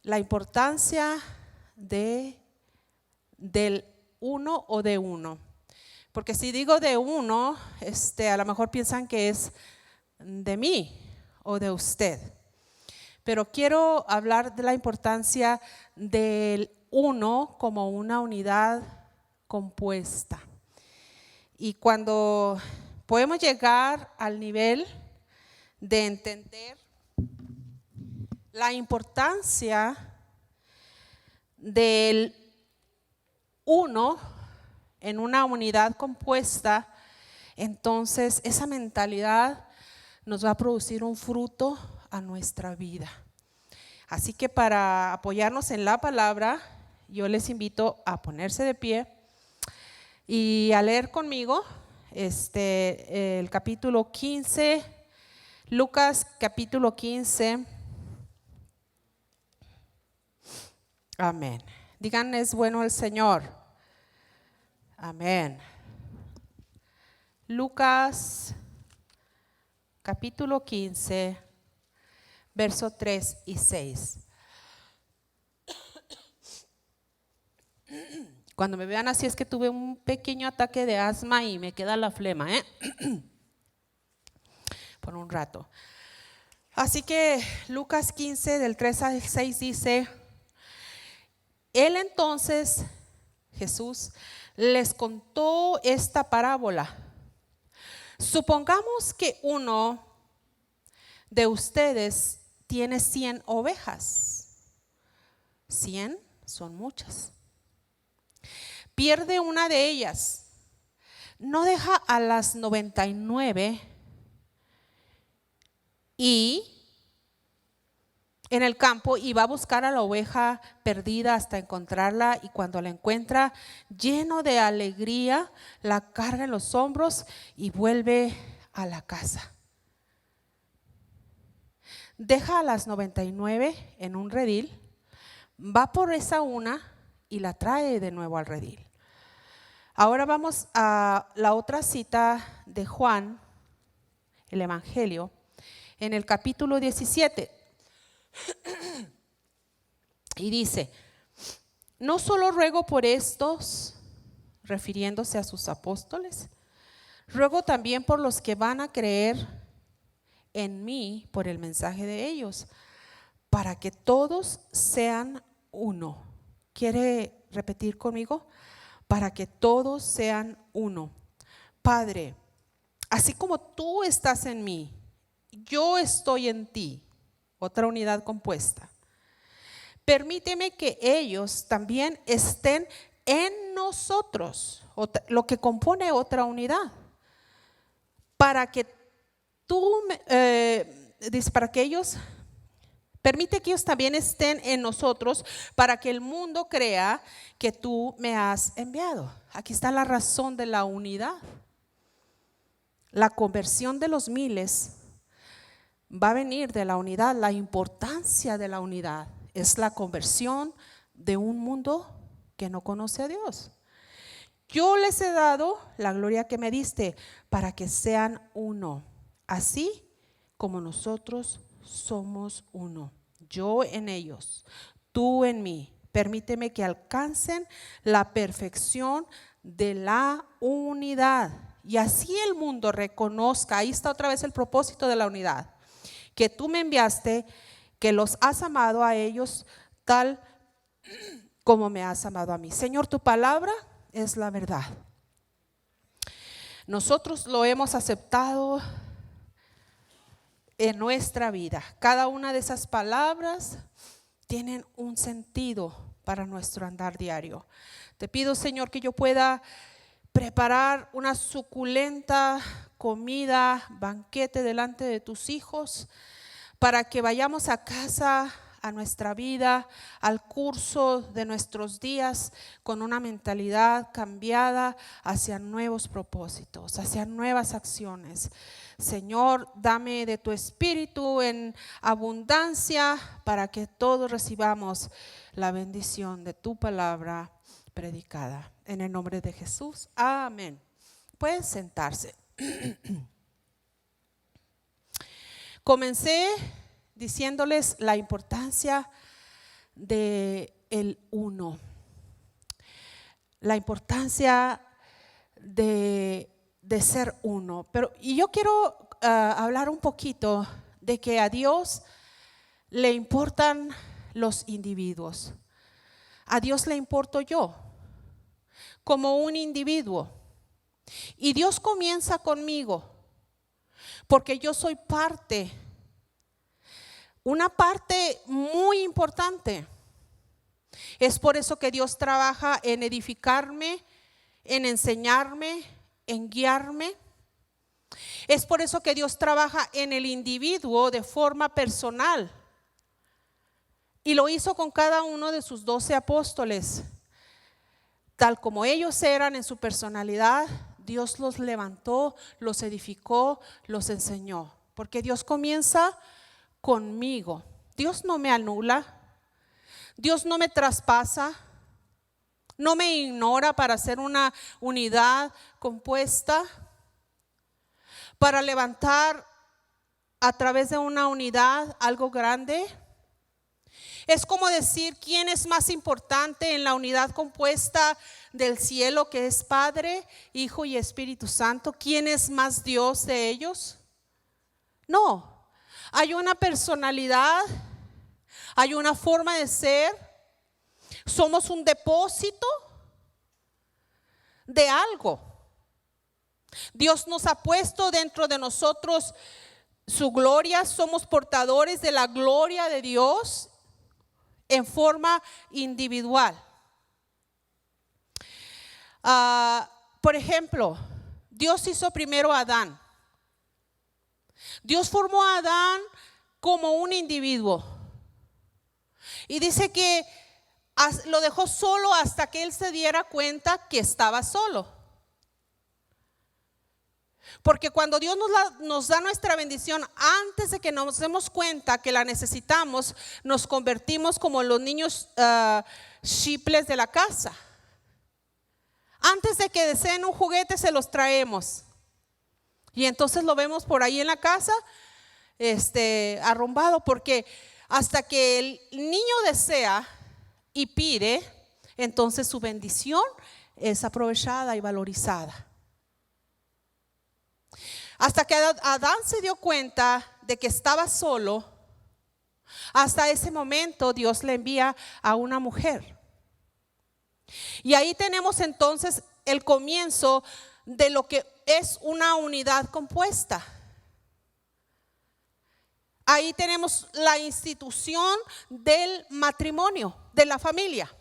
la importancia del uno o de uno. Porque si digo de uno, a lo mejor piensan que es de mí o de usted. Pero quiero hablar de la importancia del uno como una unidad compuesta. Y cuando podemos llegar al nivel de entender la importancia del uno en una unidad compuesta, entonces esa mentalidad nos va a producir un fruto a nuestra vida. Así que para apoyarnos en la palabra, yo les invito a ponerse de pie y a leer conmigo el capítulo 15, Lucas capítulo 15. Amén. Digan, es bueno el Señor. Amén. Lucas capítulo 15, verso 3 y 6. Cuando me vean así es que tuve un pequeño ataque de asma y me queda la flema, por un rato. Así que Lucas 15 del 3 al 6 dice: Él entonces, Jesús, les contó esta parábola. Supongamos que uno de ustedes tiene 100 ovejas. 100 son muchas. Pierde una de ellas. No deja a las 99 en el campo y va a buscar a la oveja perdida hasta encontrarla, y cuando la encuentra, lleno de alegría, la carga en los hombros y vuelve a la casa. Deja a las 99 en un redil, va por esa una y la trae de nuevo al redil. Ahora vamos a la otra cita de Juan, el Evangelio, en el capítulo 17. Y dice: no solo ruego por estos, refiriéndose a sus apóstoles, ruego también por los que van a creer en mí por el mensaje de ellos, para que todos sean uno. ¿Quiere repetir conmigo? Para que todos sean uno. Padre, así como tú estás en mí, yo estoy en ti. Otra unidad compuesta. Permíteme que ellos también estén en nosotros, lo que compone otra unidad, para que permite que ellos también estén en nosotros, para que el mundo crea que tú me has enviado. Aquí está la razón de la unidad. La conversión de los miles va a venir de la unidad. La importancia de la unidad es la conversión de un mundo que no conoce a Dios. Yo les he dado la gloria que me diste, para que sean uno, así como nosotros somos uno. Yo en ellos, tú en mí. Permíteme que alcancen la perfección de la unidad, y así el mundo reconozca. Ahí está otra vez el propósito de la unidad: que tú me enviaste, que los has amado a ellos tal como me has amado a mí. Señor, tu palabra es la verdad. Nosotros lo hemos aceptado en nuestra vida. Cada una de esas palabras tienen un sentido para nuestro andar diario. Te pido, Señor, que yo pueda preparar una suculenta comida, banquete delante de tus hijos, para que vayamos a casa, a nuestra vida, al curso de nuestros días, con una mentalidad cambiada hacia nuevos propósitos, hacia nuevas acciones. Señor, dame de tu espíritu en abundancia, para que todos recibamos la bendición de tu palabra predicada. En el nombre de Jesús, amén. Pueden sentarse. Comencé diciéndoles la importancia de el uno. La importancia de ser uno. Y yo quiero hablar un poquito de que a Dios le importan los individuos. A Dios le importo yo como un individuo. Y Dios comienza conmigo porque yo soy parte, una parte muy importante. Es por eso que Dios trabaja en edificarme, en enseñarme, en guiarme. Es por eso que Dios trabaja en el individuo de forma personal. Y lo hizo con cada uno de sus 12 apóstoles. Tal como ellos eran en su personalidad, Dios los levantó, los edificó, los enseñó. Porque Dios comienza conmigo. Dios no me anula. Dios no me traspasa. No me ignora para hacer una unidad compuesta. Para levantar a través de una unidad algo grande. Es como decir quién es más importante en la unidad compuesta del cielo, que es Padre, Hijo y Espíritu Santo. ¿Quién es más Dios de ellos? No, hay una personalidad, hay una forma de ser. Somos un depósito de algo. Dios nos ha puesto dentro de nosotros su gloria. Somos portadores de la gloria de Dios en forma individual. Por ejemplo, Dios hizo primero a Adán. Dios formó a Adán como un individuo. Y dice que lo dejó solo hasta que él se diera cuenta que estaba solo. Porque cuando Dios nos da nuestra bendición, antes de que nos demos cuenta que la necesitamos, nos convertimos como los niños chiples de la casa. Antes de que deseen un juguete, se los traemos. Y entonces lo vemos por ahí en la casa, arrumbado, porque hasta que el niño desea y pide, entonces su bendición es aprovechada y valorizada. Hasta que Adán se dio cuenta de que estaba solo, hasta ese momento Dios le envía a una mujer. Y ahí tenemos entonces el comienzo de lo que es una unidad compuesta. Ahí tenemos la institución del matrimonio, de la familia.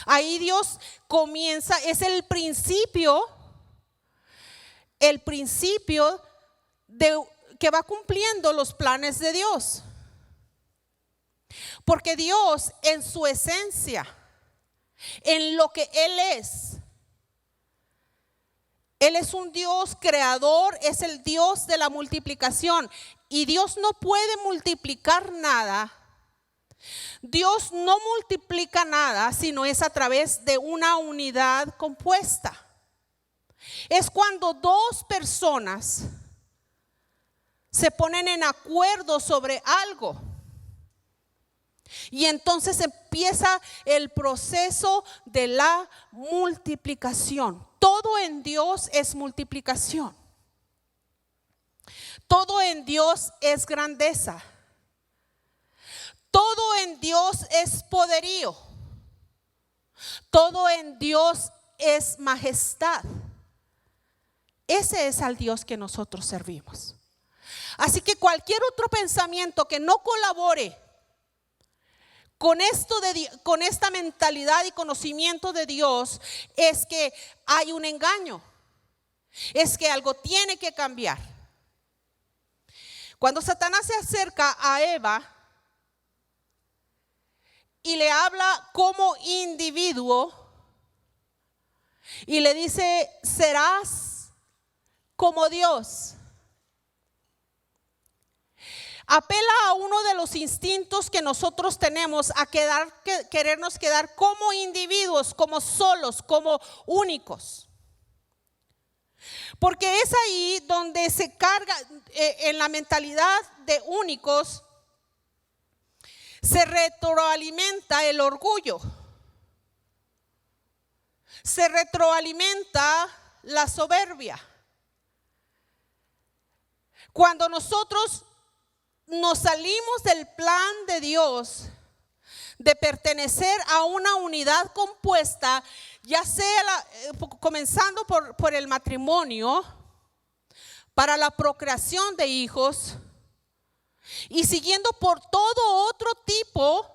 Ahí Dios comienza, es el principio que va cumpliendo los planes de Dios. Porque Dios en su esencia, en lo que Él es un Dios creador, es el Dios de la multiplicación. Y Dios no puede multiplicar nada. Dios no multiplica nada si no es a través de una unidad compuesta. Es cuando dos personas se ponen en acuerdo sobre algo. Y entonces empieza el proceso de la multiplicación. Todo en Dios es multiplicación. Todo en Dios es grandeza. Todo en Dios es poderío. Todo en Dios es majestad. Ese es al Dios que nosotros servimos. Así que cualquier otro pensamiento que no colabore con esta mentalidad y conocimiento de Dios, es que hay un engaño. Es que algo tiene que cambiar. Cuando Satanás se acerca a Eva y le habla como individuo y le dice: serás como Dios. Apela a uno de los instintos que nosotros tenemos a querernos quedar como individuos, como solos, como únicos. Porque es ahí donde se carga en la mentalidad de únicos, Se retroalimenta el orgullo. Se retroalimenta la soberbia. Cuando nosotros nos salimos del plan de Dios de pertenecer a una unidad compuesta, ya sea comenzando por el matrimonio, para la procreación de hijos, y siguiendo por todo otro tipo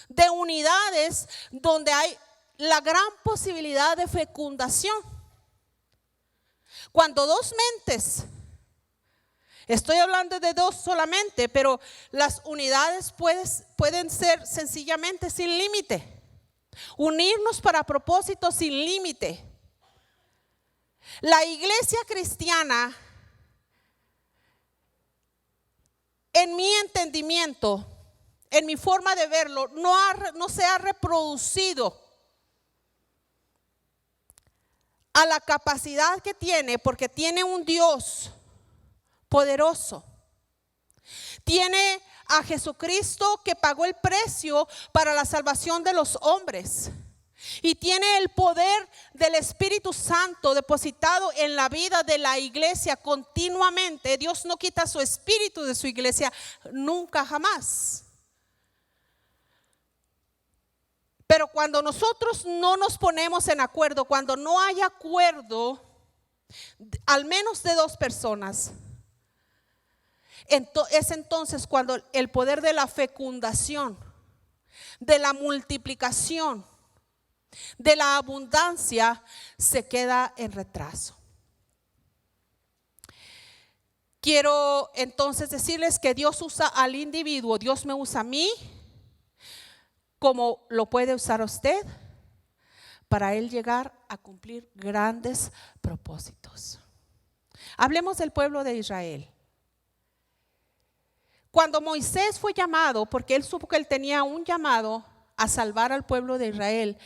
de unidades donde hay la gran posibilidad de fecundación. Cuando dos mentes, estoy hablando de dos solamente, pero las unidades pueden ser sencillamente sin límite. Unirnos para propósitos sin límite. La iglesia cristiana, en mi entendimiento, en mi forma de verlo, no se ha reproducido a la capacidad que tiene, porque tiene un Dios poderoso. Tiene a Jesucristo que pagó el precio para la salvación de los hombres. Y tiene el poder del Espíritu Santo depositado en la vida de la iglesia continuamente. Dios no quita su espíritu de su iglesia nunca, jamás. Pero cuando nosotros no nos ponemos en acuerdo, cuando no hay acuerdo, al menos de dos personas, es entonces cuando el poder de la fecundación, de la multiplicación, de la abundancia se queda en retraso. Quiero entonces decirles que Dios usa al individuo, Dios me usa a mí como lo puede usar usted para Él llegar a cumplir grandes propósitos. Hablemos del pueblo de Israel. Cuando Moisés fue llamado, porque él supo que él tenía un llamado a salvar al pueblo de Israel,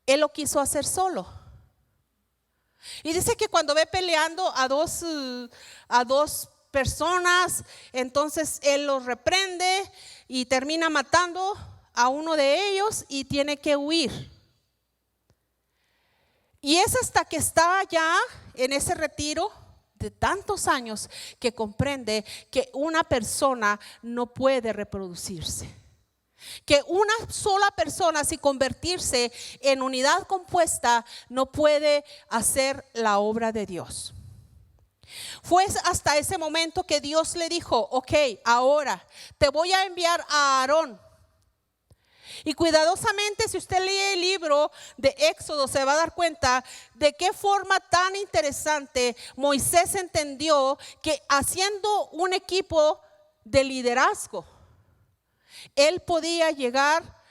él lo quiso hacer solo. Y dice que cuando ve peleando a dos personas, entonces él los reprende y termina matando a uno de ellos y tiene que huir. Y es hasta que está ya en ese retiro de tantos años que comprende que una persona no puede reproducirse. Que una sola persona, sin convertirse en unidad compuesta, no puede hacer la obra de Dios. Fue hasta ese momento que Dios le dijo: ok, ahora te voy a enviar a Aarón. Y cuidadosamente, si usted lee el libro de Éxodo, se va a dar cuenta de qué forma tan interesante Moisés entendió que haciendo un equipo de liderazgo, él podía llegar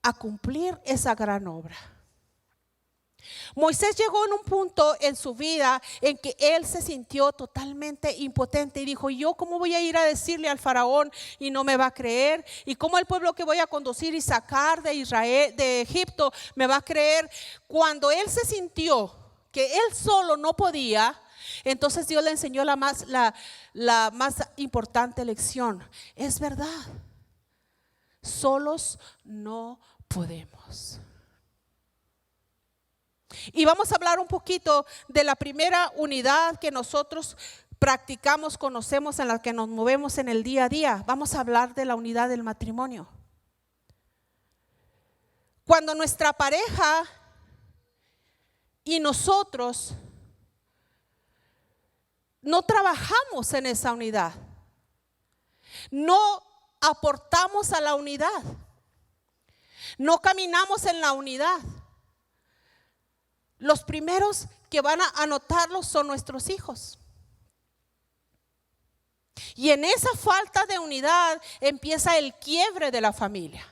a cumplir esa gran obra. Moisés llegó en un punto en su vida en que él se sintió totalmente impotente y dijo: yo cómo voy a ir a decirle al faraón y no me va a creer, y cómo el pueblo que voy a conducir y sacar de Israel, de Egipto, me va a creer. Cuando él se sintió que él solo no podía, entonces Dios le enseñó la más importante lección. Es verdad, solos no podemos. Y vamos a hablar un poquito de la primera unidad que nosotros practicamos, conocemos, en la que nos movemos en el día a día. Vamos a hablar de la unidad del matrimonio. Cuando nuestra pareja y nosotros no trabajamos en esa unidad, no aportamos a la unidad, no caminamos en la unidad, los primeros que van a notarlo son nuestros hijos. Y en esa falta de unidad empieza el quiebre de la familia.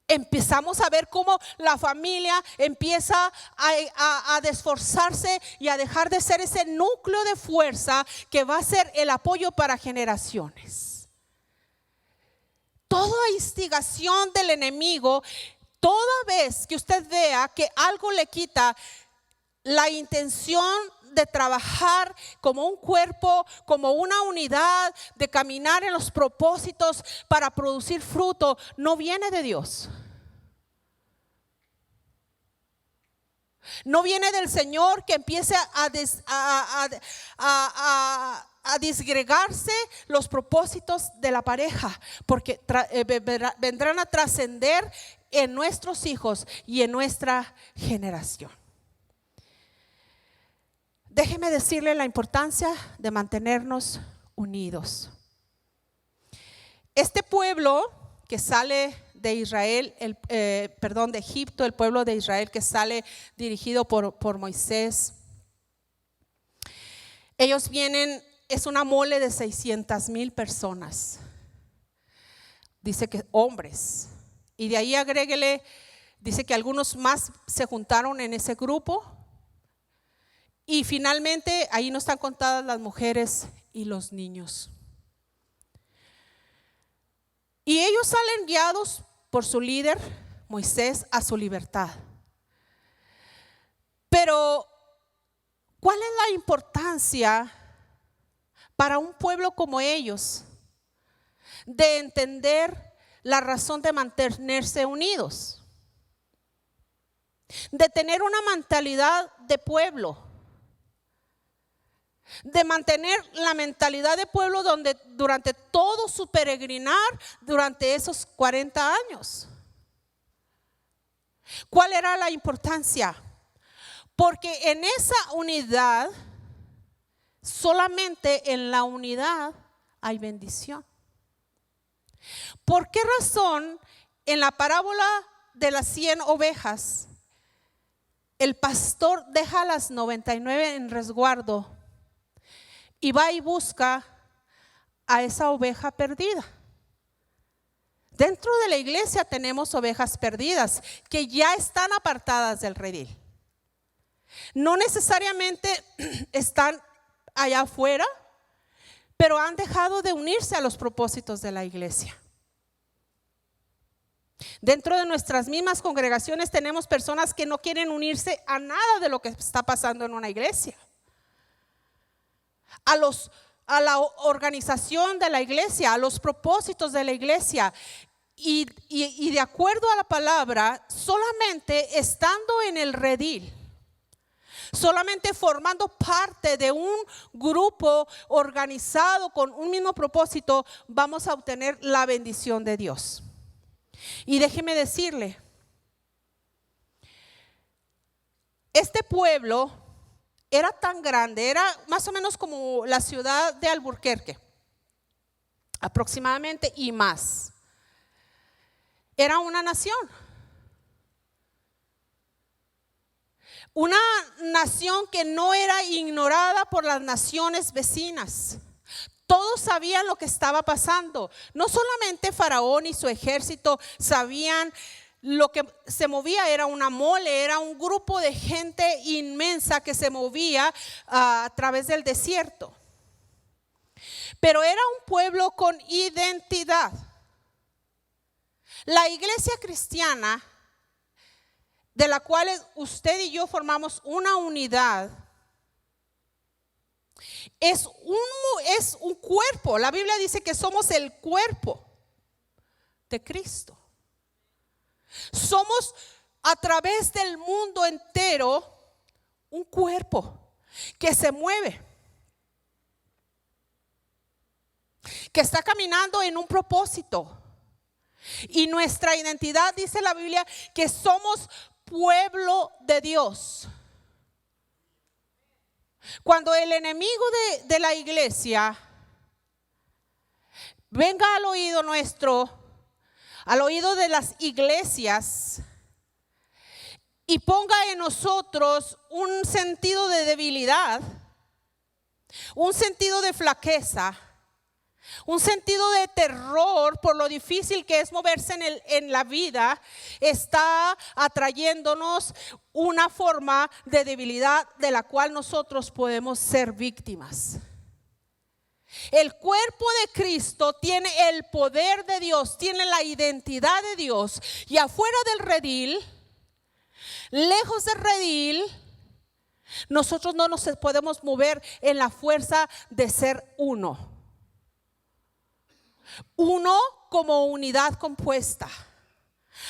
Empezamos a ver cómo la familia empieza a desforzarse y a dejar de ser ese núcleo de fuerza que va a ser el apoyo para generaciones. Toda instigación del enemigo, toda vez que usted vea que algo le quita la intención de trabajar como un cuerpo, como una unidad, de caminar en los propósitos para producir fruto, no viene de Dios. No viene del Señor que empiece a disgregarse los propósitos de la pareja, porque vendrán a trascender en nuestros hijos y en nuestra generación. Déjeme decirle la importancia de mantenernos unidos. Este pueblo que sale de Israel, de Egipto, el pueblo de Israel que sale dirigido por Moisés, ellos vienen, es una mole de 600,000 personas, dice que hombres, y de ahí agréguele, dice que algunos más se juntaron en ese grupo, y finalmente ahí no están contadas las mujeres y los niños. Y ellos salen guiados por su líder, Moisés, a su libertad. Pero, ¿cuál es la importancia para un pueblo como ellos de entender la razón de mantenerse unidos? De tener una mentalidad de pueblo. De mantener la mentalidad de pueblo donde durante todo su peregrinar, durante esos 40 años. ¿Cuál era la importancia? Porque en esa unidad, solamente en la unidad hay bendición. ¿Por qué razón en la parábola de las 100 ovejas, el pastor deja a las 99 en resguardo y va y busca a esa oveja perdida? Dentro de la iglesia tenemos ovejas perdidas que ya están apartadas del redil. No necesariamente están allá afuera, pero han dejado de unirse a los propósitos de la iglesia. Dentro de nuestras mismas congregaciones tenemos personas que no quieren unirse a nada de lo que está pasando en una iglesia. A la organización de la iglesia, a los propósitos de la iglesia, y de acuerdo a la palabra, solamente estando en el redil, solamente formando parte de un grupo organizado con un mismo propósito, vamos a obtener la bendición de Dios. Y déjeme decirle, este pueblo era tan grande, era más o menos como la ciudad de Alburquerque, aproximadamente, y más. Era una nación. Una nación que no era ignorada por las naciones vecinas. Todos sabían lo que estaba pasando. No solamente Faraón y su ejército sabían. Lo que se movía era una mole, era un grupo de gente inmensa que se movía a través del desierto. Pero era un pueblo con identidad. La iglesia cristiana, de la cual usted y yo formamos una unidad, es un cuerpo. La Biblia dice que somos el cuerpo de Cristo. Somos a través del mundo entero un cuerpo que se mueve, que está caminando en un propósito. Y nuestra identidad, dice la Biblia, que somos pueblo de Dios. Cuando el enemigo de la iglesia venga al oído nuestro, al oído de las iglesias, y ponga en nosotros un sentido de debilidad, un sentido de flaqueza, un sentido de terror por lo difícil que es moverse en la vida, está atrayéndonos una forma de debilidad de la cual nosotros podemos ser víctimas. El cuerpo de Cristo tiene el poder de Dios, tiene la identidad de Dios, y afuera del redil, lejos del redil, Nosotros no nos podemos mover en la fuerza de ser uno. Uno como unidad compuesta.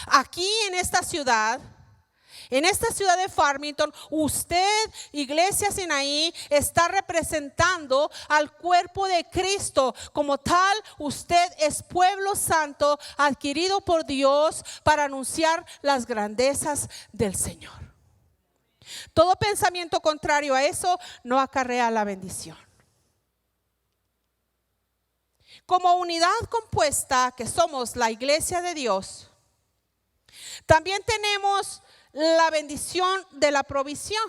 Aquí en esta ciudad de Farmington, usted, Iglesia Sinaí, está representando al cuerpo de Cristo. Como tal, usted es pueblo santo adquirido por Dios para anunciar las grandezas del Señor. Todo pensamiento contrario a eso no acarrea la bendición. Como unidad compuesta que somos la Iglesia de Dios, también tenemos la bendición de la provisión.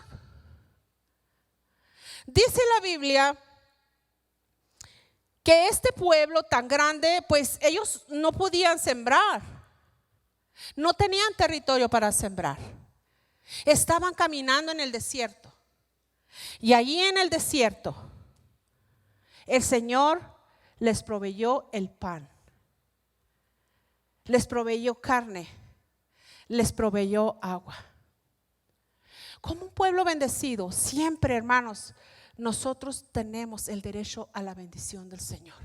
Dice la Biblia que este pueblo tan grande, pues ellos no podían sembrar, no tenían territorio para sembrar. Estaban caminando en el desierto. Y allí en el desierto, el Señor les proveyó el pan, les proveyó carne, les proveyó agua. Como un pueblo bendecido, siempre, hermanos, nosotros tenemos el derecho a la bendición del Señor.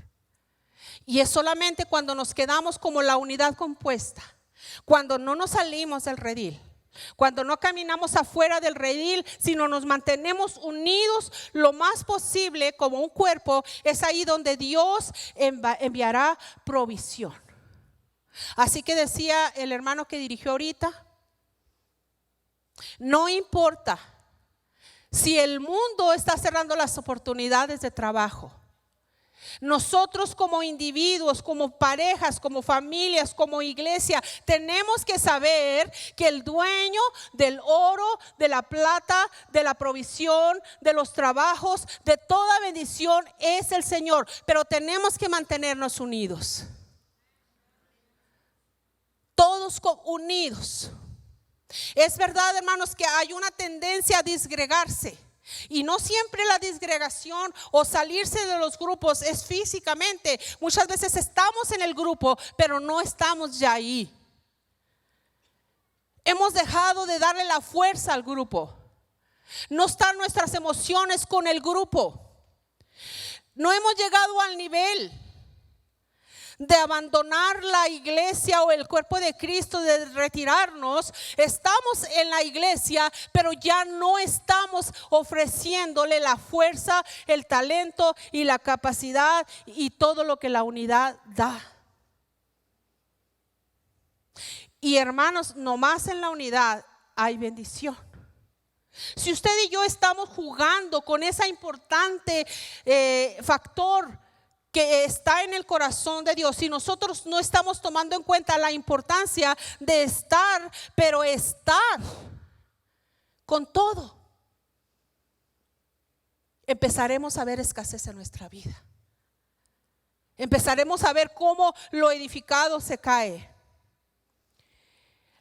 Y es solamente cuando nos quedamos como la unidad compuesta, cuando no nos salimos del redil, cuando no caminamos afuera del redil, sino nos mantenemos unidos lo más posible como un cuerpo, es ahí donde Dios enviará provisión. Así que decía el hermano que dirigió ahorita, no importa si el mundo está cerrando las oportunidades de trabajo. Nosotros como individuos, como parejas, como familias, como iglesia, tenemos que saber que el dueño del oro, de la plata, de la provisión, de los trabajos, de toda bendición es el Señor. Pero tenemos que mantenernos unidos. Todos unidos. Es verdad, hermanos, que hay una tendencia a disgregarse. Y no siempre la disgregación o salirse de los grupos es físicamente. Muchas veces estamos en el grupo, pero no estamos ya ahí. Hemos dejado de darle la fuerza al grupo. No están nuestras emociones con el grupo. No hemos llegado al nivel de abandonar la iglesia o el cuerpo de Cristo, de retirarnos. Estamos en la iglesia, pero ya no estamos ofreciéndole la fuerza, el talento y la capacidad y todo lo que la unidad da. Y hermanos, nomás en la unidad hay bendición. Si usted y yo estamos jugando con ese importante factor que está en el corazón de Dios, si nosotros no estamos tomando en cuenta la importancia de estar, pero estar con todo, empezaremos a ver escasez en nuestra vida. Empezaremos a ver cómo lo edificado se cae.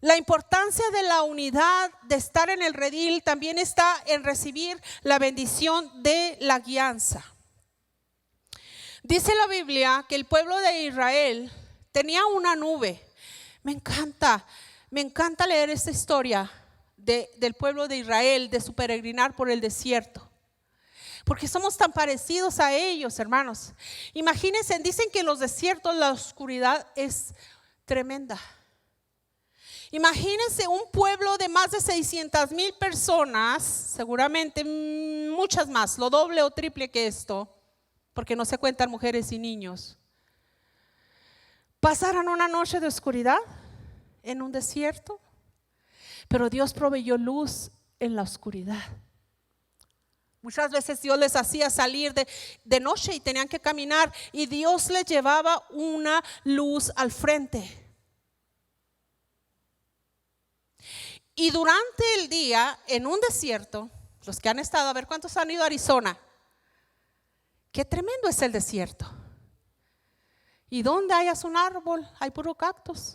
La importancia de la unidad, de estar en el redil, también está en recibir la bendición de la guianza. Dice la Biblia que el pueblo de Israel tenía una nube. Me encanta leer esta historia del pueblo de Israel, de su peregrinar por el desierto. Porque somos tan parecidos a ellos, hermanos. Imagínense, dicen que en los desiertos la oscuridad es tremenda. Imagínense un pueblo de más de 600,000 personas, seguramente muchas más, lo doble o triple que esto, porque no se cuentan mujeres y niños. Pasaron una noche de oscuridad en un desierto, pero Dios proveyó luz en la oscuridad. Muchas veces Dios les hacía salir de noche y tenían que caminar, y Dios les llevaba una luz al frente. Y durante el día, en un desierto, los que han estado, a ver cuántos han ido a Arizona, qué tremendo es el desierto. Y donde hayas un árbol, hay puro cactus.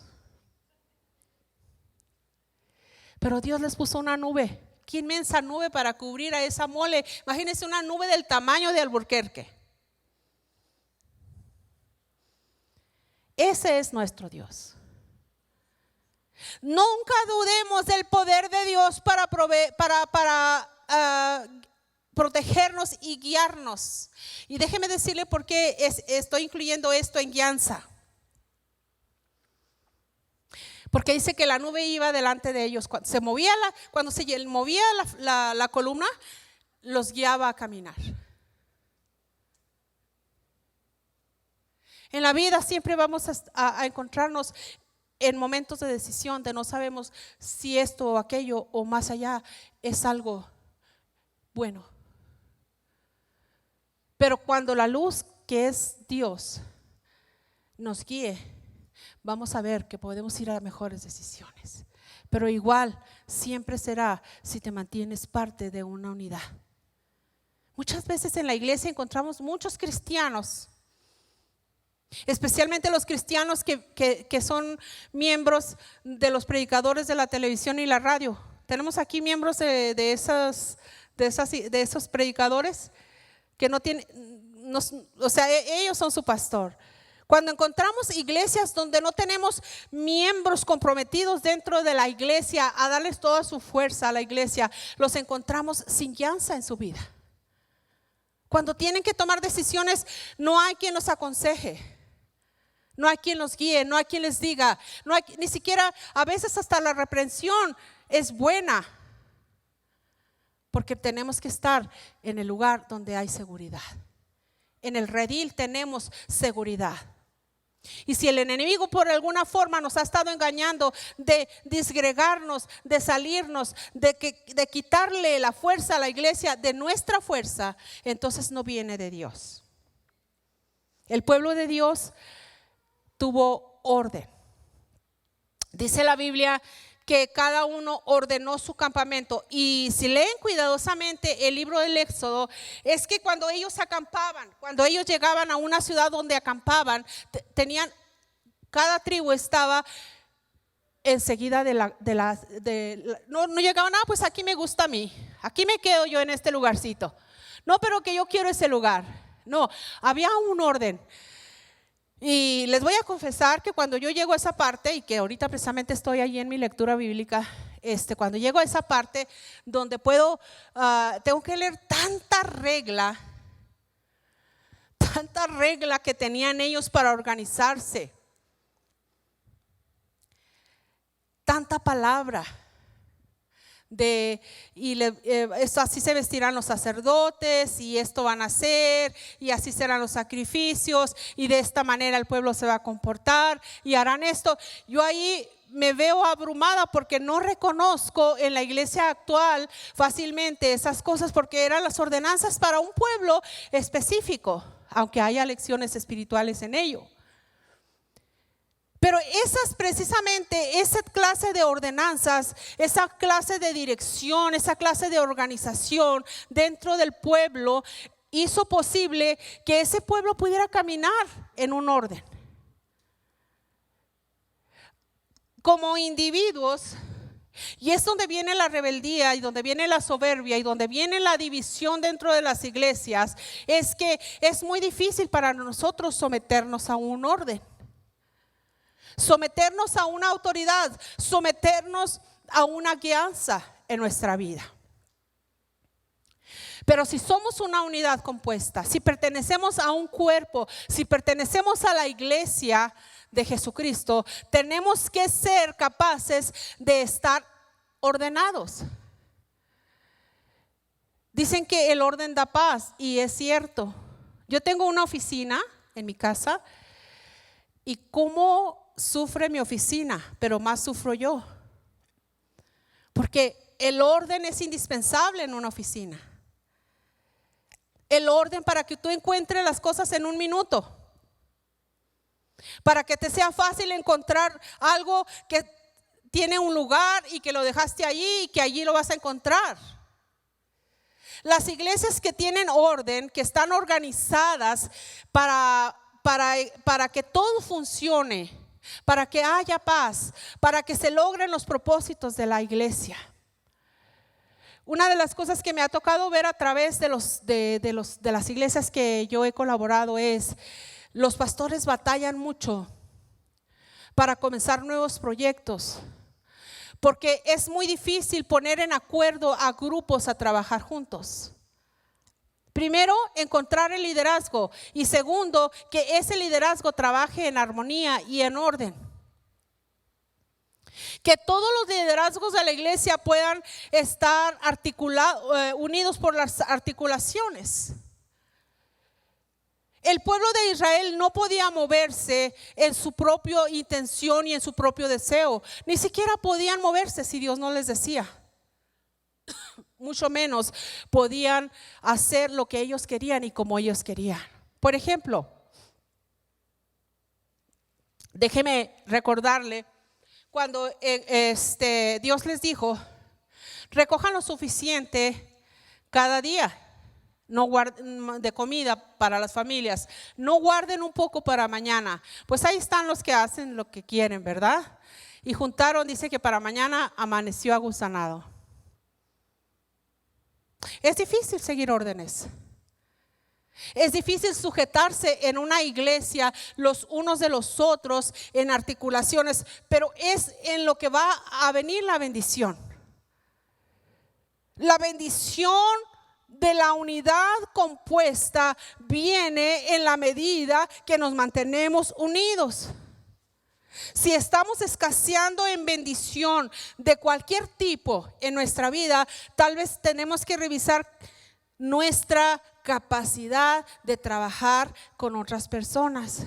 Pero Dios les puso una nube, qué inmensa nube para cubrir a esa mole. Imagínense una nube del tamaño de Albuquerque. Ese es nuestro Dios. Nunca dudemos del poder de Dios para protegernos y guiarnos. Y déjeme decirle por qué estoy incluyendo esto en guianza. Porque dice que la nube iba delante de ellos. Cuando se movía la columna, los guiaba a caminar. En la vida siempre vamos a encontrarnos en momentos de decisión, de no sabemos si esto o aquello o más allá es algo bueno. Pero cuando la luz, que es Dios, nos guíe, vamos a ver que podemos ir a mejores decisiones. Pero igual siempre será si te mantienes parte de una unidad. Muchas veces en la iglesia encontramos muchos cristianos, especialmente los cristianos que son miembros de los predicadores de la televisión y la radio. Tenemos aquí miembros de esos predicadores que no tienen, o sea, ellos son su pastor. Cuando encontramos iglesias donde no tenemos miembros comprometidos dentro de la iglesia a darles toda su fuerza a la iglesia, los encontramos sin guianza en su vida. Cuando tienen que tomar decisiones, no hay quien los aconseje. No hay quien los guíe, no hay quien les diga, no hay, ni siquiera a veces hasta la reprensión es buena, porque tenemos que estar en el lugar donde hay seguridad. En el redil tenemos seguridad. Y si el enemigo por alguna forma nos ha estado engañando de disgregarnos, de salirnos, de quitarle la fuerza a la iglesia de nuestra fuerza, entonces no viene de Dios. El pueblo de Dios tuvo orden. Dice la Biblia que cada uno ordenó su campamento. Y si leen cuidadosamente el libro del Éxodo, es que cuando ellos acampaban, cuando ellos llegaban a una ciudad donde acampaban, cada tribu estaba enseguida no llegaban, pues aquí me gusta a mí, aquí me quedo yo en este lugarcito. No, pero que yo quiero ese lugar. No, había un orden. Y les voy a confesar que cuando yo llego a esa parte, y que ahorita precisamente estoy ahí en mi lectura bíblica, cuando llego a esa parte donde tengo que leer tanta regla que tenían ellos para organizarse, tanta palabra. Así se vestirán los sacerdotes y esto van a hacer y así serán los sacrificios y de esta manera el pueblo se va a comportar y harán esto. Yo ahí me veo abrumada porque no reconozco en la iglesia actual fácilmente esas cosas, porque eran las ordenanzas para un pueblo específico, aunque haya lecciones espirituales en ello. Pero precisamente esa clase de ordenanzas, esa clase de dirección, esa clase de organización dentro del pueblo hizo posible que ese pueblo pudiera caminar en un orden. Como individuos, y es donde viene la rebeldía y donde viene la soberbia y donde viene la división dentro de las iglesias, es que es muy difícil para nosotros someternos a un orden. Someternos a una autoridad, someternos a una guianza en nuestra vida. Pero si somos una unidad compuesta, si pertenecemos a un cuerpo, si pertenecemos a la iglesia de Jesucristo, tenemos que ser capaces de estar ordenados. Dicen que el orden da paz, y es cierto. Yo tengo una oficina en mi casa, y cómo sufre mi oficina, pero más sufro yo, porque el orden es indispensable en una oficina. El orden para que tú encuentres las cosas en un minuto, para que te sea fácil encontrar algo que tiene un lugar y que lo dejaste allí y que allí lo vas a encontrar. Las iglesias que tienen orden, que están organizadas para que todo funcione, para que haya paz, para que se logren los propósitos de la iglesia. Una de las cosas que me ha tocado ver a través de las iglesias que yo he colaborado es: los pastores batallan mucho para comenzar nuevos proyectos, porque es muy difícil poner en acuerdo a grupos a trabajar juntos. Primero, encontrar el liderazgo, y segundo, que ese liderazgo trabaje en armonía y en orden. Que todos los liderazgos de la iglesia puedan estar unidos por las articulaciones. El pueblo de Israel no podía moverse en su propia intención y en su propio deseo. Ni siquiera podían moverse si Dios no les decía. Mucho menos podían hacer lo que ellos querían y como ellos querían. Por ejemplo, déjeme recordarle cuando Dios les dijo: recojan lo suficiente cada día. No guarden de comida para las familias, no guarden un poco para mañana. Pues ahí están los que hacen lo que quieren, ¿verdad? Y juntaron, dice que para mañana amaneció agusanado. Es difícil seguir órdenes. Es difícil sujetarse en una iglesia los unos de los otros en articulaciones, pero es en lo que va a venir la bendición. La bendición de la unidad compuesta viene en la medida que nos mantenemos unidos. Si estamos escaseando en bendición de cualquier tipo en nuestra vida, tal vez tenemos que revisar nuestra capacidad de trabajar con otras personas.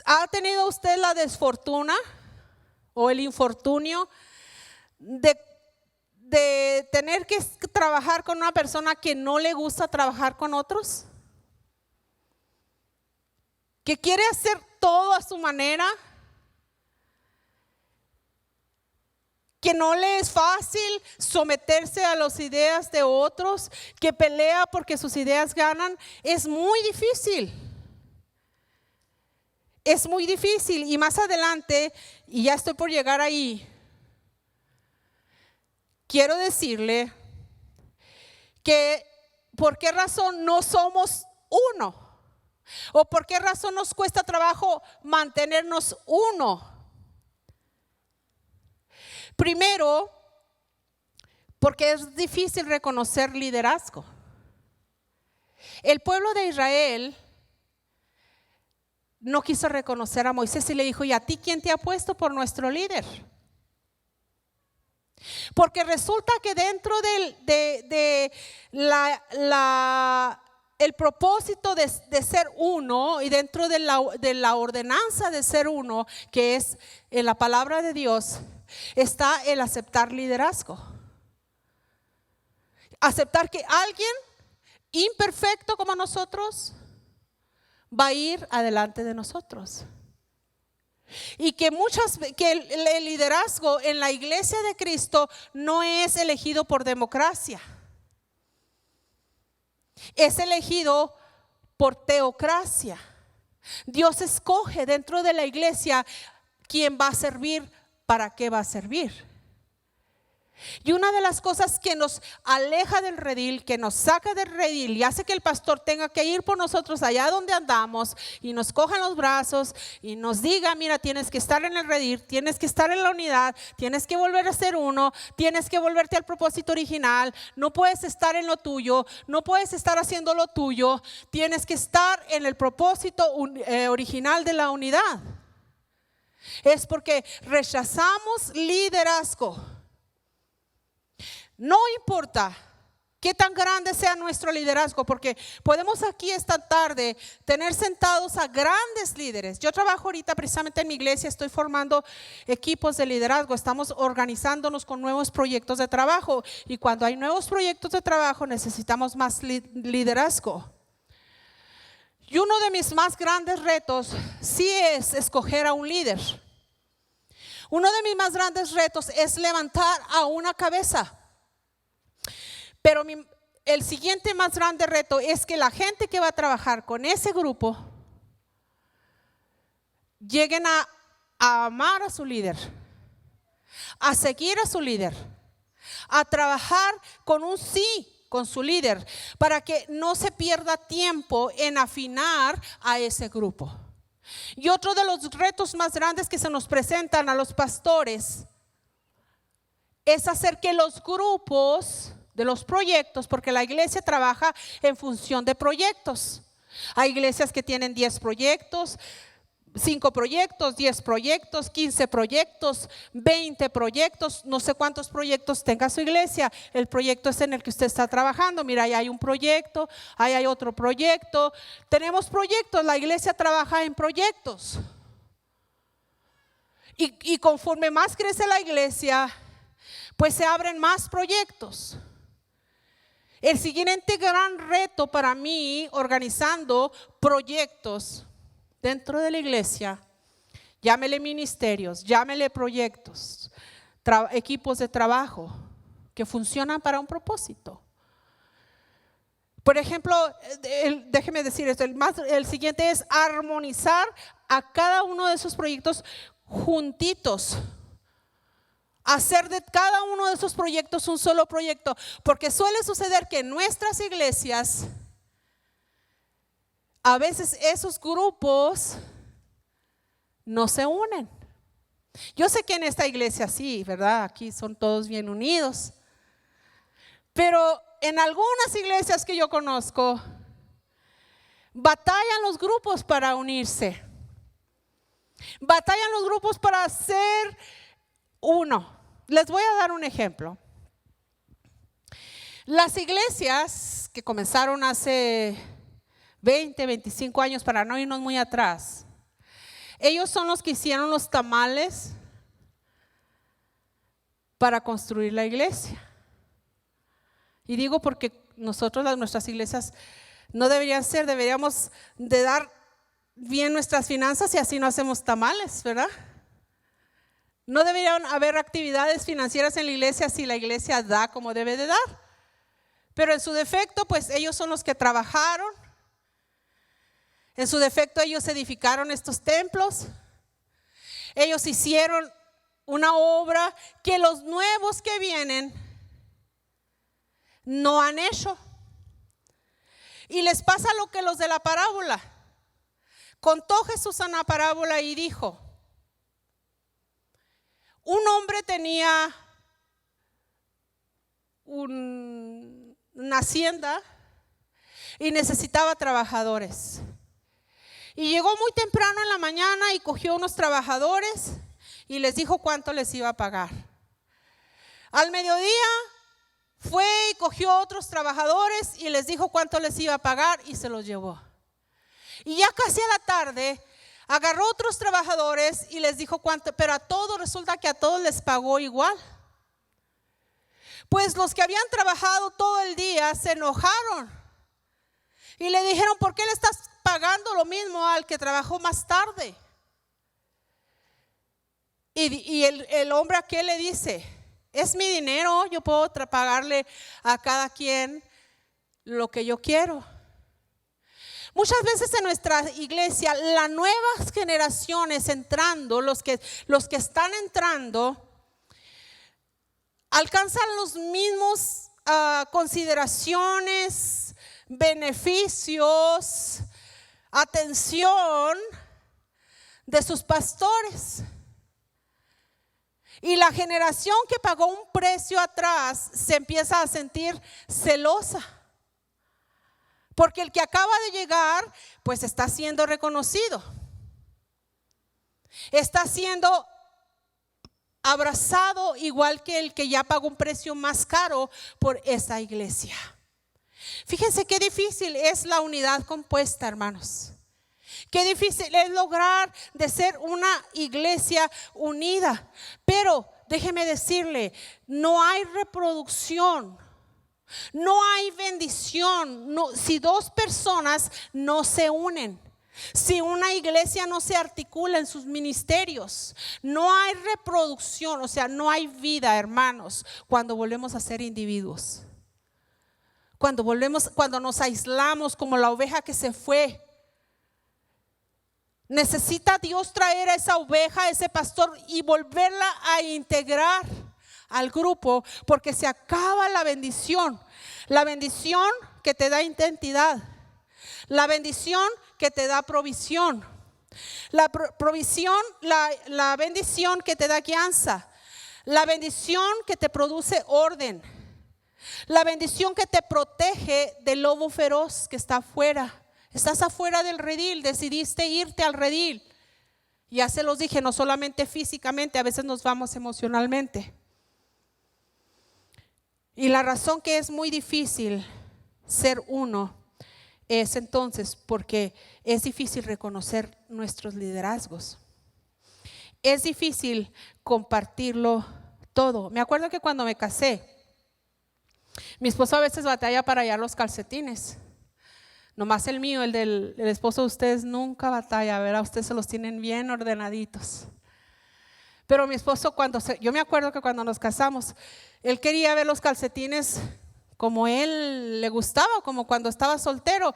¿Ha tenido usted la desfortuna o el infortunio de tener que trabajar con una persona que no le gusta trabajar con otros? Que quiere hacer todo a su manera, que no le es fácil someterse a las ideas de otros, que pelea porque sus ideas ganan. Es muy difícil. Es muy difícil. Y más adelante, y ya estoy por llegar ahí, quiero decirle que por qué razón no somos uno, o por qué razón nos cuesta trabajo mantenernos uno. Primero, porque es difícil reconocer liderazgo. El pueblo de Israel no quiso reconocer a Moisés y le dijo: ¿y a ti quién te ha puesto por nuestro líder? Porque resulta que dentro el propósito de ser uno, y dentro de la ordenanza de ser uno, que es en la palabra de Dios, está el aceptar liderazgo. Aceptar que alguien imperfecto como nosotros va a ir adelante de nosotros. Y que el liderazgo en la iglesia de Cristo no es elegido por democracia. Es elegido por teocracia. Dios escoge dentro de la iglesia quién va a servir, para qué va a servir. Y una de las cosas que nos aleja del redil, que nos saca del redil y hace que el pastor tenga que ir por nosotros allá donde andamos y nos coja en los brazos y nos diga: mira, tienes que estar en el redil, tienes que estar en la unidad, tienes que volver a ser uno, tienes que volverte al propósito original, no puedes estar en lo tuyo, no puedes estar haciendo lo tuyo, tienes que estar en el propósito original de la unidad. Es porque rechazamos liderazgo. No importa qué tan grande sea nuestro liderazgo, porque podemos aquí esta tarde tener sentados a grandes líderes. Yo trabajo ahorita precisamente en mi iglesia, estoy formando equipos de liderazgo, estamos organizándonos con nuevos proyectos de trabajo, y cuando hay nuevos proyectos de trabajo necesitamos más liderazgo. Y uno de mis más grandes retos sí es escoger a un líder. Uno de mis más grandes retos es levantar a una cabeza. Pero el siguiente más grande reto es que la gente que va a trabajar con ese grupo lleguen a amar a su líder, a seguir a su líder, a trabajar con un sí con su líder, para que no se pierda tiempo en afinar a ese grupo. Y otro de los retos más grandes que se nos presentan a los pastores es hacer que los grupos de los proyectos, porque la iglesia trabaja en función de proyectos. Hay iglesias que tienen 10 proyectos, 5 proyectos, 10 proyectos, 15 proyectos, 20 proyectos, no sé cuántos proyectos tenga su iglesia. El proyecto es en el que usted está trabajando. Mira, ahí hay un proyecto, ahí hay otro proyecto. Tenemos proyectos, la iglesia trabaja en proyectos. Y conforme más crece la iglesia, pues se abren más proyectos. El siguiente gran reto para mí, organizando proyectos dentro de la iglesia, llámele ministerios, llámele proyectos, equipos de trabajo que funcionan para un propósito. Por ejemplo, déjeme decir esto, el siguiente es armonizar a cada uno de esos proyectos juntitos. Hacer de cada uno de esos proyectos un solo proyecto, porque suele suceder que en nuestras iglesias a veces esos grupos no se unen. Yo sé que en esta iglesia sí, ¿verdad? Aquí son todos bien unidos. Pero en algunas iglesias que yo conozco, batallan los grupos para unirse. Batallan los grupos para ser uno. Les voy a dar un ejemplo. Las iglesias que comenzaron hace 20, 25 años, para no irnos muy atrás, ellos son los que hicieron los tamales para construir la iglesia. Y digo porque nosotros, nuestras iglesias no deberían ser, deberíamos de dar bien nuestras finanzas y así no hacemos tamales, ¿verdad? No deberían haber actividades financieras en la iglesia si la iglesia da como debe de dar. Pero en su defecto, pues ellos son los que trabajaron. En su defecto, ellos edificaron estos templos. Ellos hicieron una obra que los nuevos que vienen no han hecho. Y les pasa lo que los de la parábola. Contó Jesús una parábola y dijo: un hombre tenía una hacienda y necesitaba trabajadores. Y llegó muy temprano en la mañana y cogió unos trabajadores y les dijo cuánto les iba a pagar. Al mediodía fue y cogió otros trabajadores y les dijo cuánto les iba a pagar y se los llevó. Y ya casi a la tarde agarró otros trabajadores y les dijo cuánto, pero a todos resulta que a todos les pagó igual. Pues los que habían trabajado todo el día se enojaron y le dijeron: ¿por qué le estás pagando lo mismo al que trabajó más tarde? Y el hombre aquel le dice: es mi dinero, yo puedo pagarle a cada quien lo que yo quiero. Muchas veces en nuestra iglesia, las nuevas generaciones entrando, los que están entrando, alcanzan los mismos consideraciones, beneficios, atención de sus pastores. Y la generación que pagó un precio atrás se empieza a sentir celosa. Porque el que acaba de llegar, pues está siendo reconocido. Está siendo abrazado igual que el que ya pagó un precio más caro por esa iglesia. Fíjense qué difícil es la unidad compuesta, hermanos. Qué difícil es lograr de ser una iglesia unida. Pero déjeme decirle, no hay reproducción. No hay bendición si dos personas no se unen. Si una iglesia no se articula en sus ministerios, no hay reproducción, o sea, no hay vida, hermanos, cuando volvemos a ser individuos. Cuando nos aislamos como la oveja que se fue. Necesita Dios traer a esa oveja, a ese pastor y volverla a integrar al grupo, porque se acaba la bendición que te da identidad, la bendición que te da provisión, la bendición que te da guianza, La bendición que te produce orden. La bendición que te protege del lobo feroz que está afuera. Estás afuera del redil, decidiste irte al redil. Ya se los dije, no solamente físicamente, a veces nos vamos emocionalmente. Y la razón que es muy difícil ser uno es entonces porque es difícil reconocer nuestros liderazgos. Es difícil compartirlo todo. Me acuerdo que cuando me casé, mi esposo a veces batalla para hallar los calcetines. Nomás el mío, el del esposo de ustedes nunca batalla, ¿verdad? Ustedes se los tienen bien ordenaditos. Pero mi esposo yo me acuerdo que cuando nos casamos, él quería ver los calcetines como él le gustaba, como cuando estaba soltero.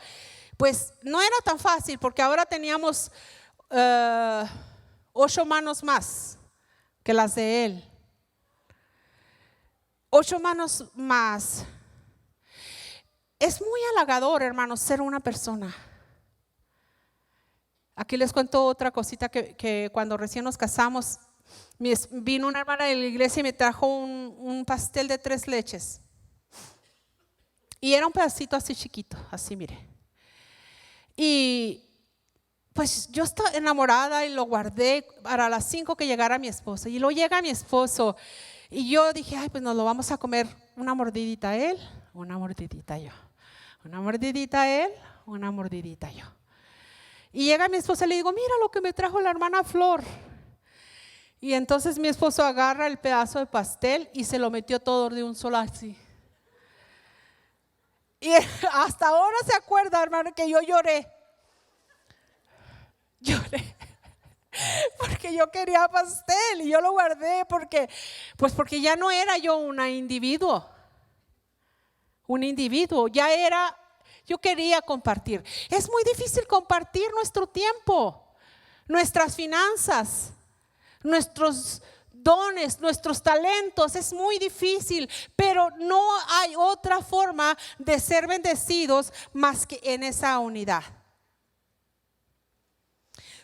Pues no era tan fácil porque ahora teníamos 8 manos más que las de él. 8 manos más. Es muy halagador, hermanos, ser una persona. Aquí les cuento otra cosita que cuando recién nos casamos, vino una hermana de la iglesia y me trajo un pastel de 3 leches. Y era un pedacito así chiquito, así mire. Y pues yo estaba enamorada y lo guardé para las 5 que llegara mi esposo. Y luego llega mi esposo y yo dije, ay, pues nos lo vamos a comer. Una mordidita él, una mordidita yo. Una mordidita él, una mordidita yo. Y llega mi esposa y le digo, mira lo que me trajo la hermana Flor. Y entonces mi esposo agarra el pedazo de pastel y se lo metió todo de un solo así. Y hasta ahora se acuerda, hermano, que yo lloré. Lloré. Porque yo quería pastel y yo lo guardé porque ya no era yo un individuo, ya era, yo quería compartir. Es muy difícil compartir nuestro tiempo, nuestras finanzas, nuestros dones, nuestros talentos. Es muy difícil, pero no hay otra forma de ser bendecidos más que en esa unidad.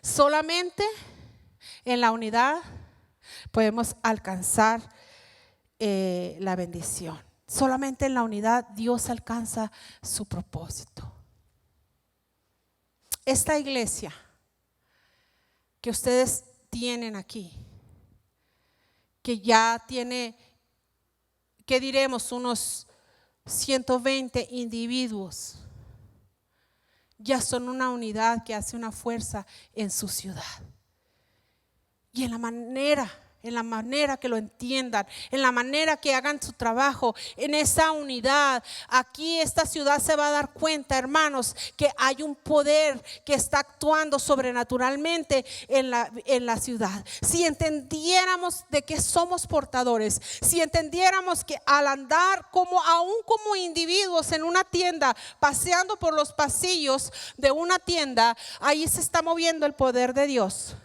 Solamente en la unidad podemos alcanzar la bendición. Solamente en la unidad Dios alcanza su propósito. Esta iglesia que ustedes tienen aquí, que ya tiene, ¿qué diremos? Unos 120 individuos. Ya son una unidad que hace una fuerza en su ciudad. Y en la manera que lo entiendan, en la manera que hagan su trabajo, en esa unidad, aquí esta ciudad se va a dar cuenta, hermanos, que hay un poder que está actuando sobrenaturalmente en la ciudad. Si entendiéramos de que somos portadores, si entendiéramos que al andar aún como individuos en una tienda, paseando por los pasillos de una tienda, ahí se está moviendo el poder de Dios.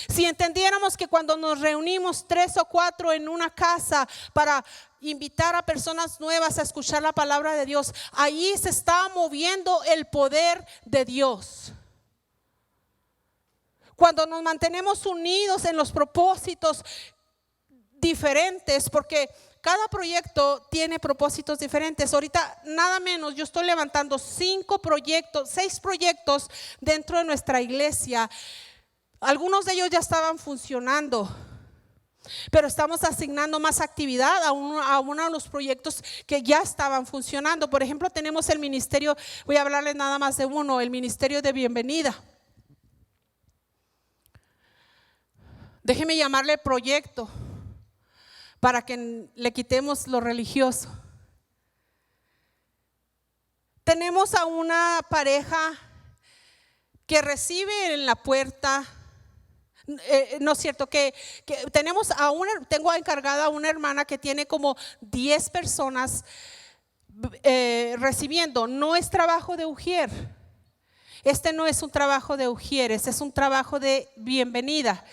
Si entendiéramos que cuando nos reunimos 3 o 4 en una casa para invitar a personas nuevas a escuchar la palabra de Dios, ahí se está moviendo el poder de Dios. Cuando nos mantenemos unidos en los propósitos diferentes, porque cada proyecto tiene propósitos diferentes. Ahorita nada menos, yo estoy levantando 6 proyectos dentro de nuestra iglesia. Algunos de ellos ya estaban funcionando, pero estamos asignando más actividad a uno de los proyectos que ya estaban funcionando. Por ejemplo, tenemos el ministerio, voy a hablarles nada más de uno, el ministerio de bienvenida. Déjeme llamarle proyecto para que le quitemos lo religioso. Tenemos a una pareja que recibe en la puerta. No es cierto que tengo encargada a una hermana que tiene como 10 personas recibiendo. No es trabajo de ujier. Este no es un trabajo de ujieres, es un trabajo de bienvenida.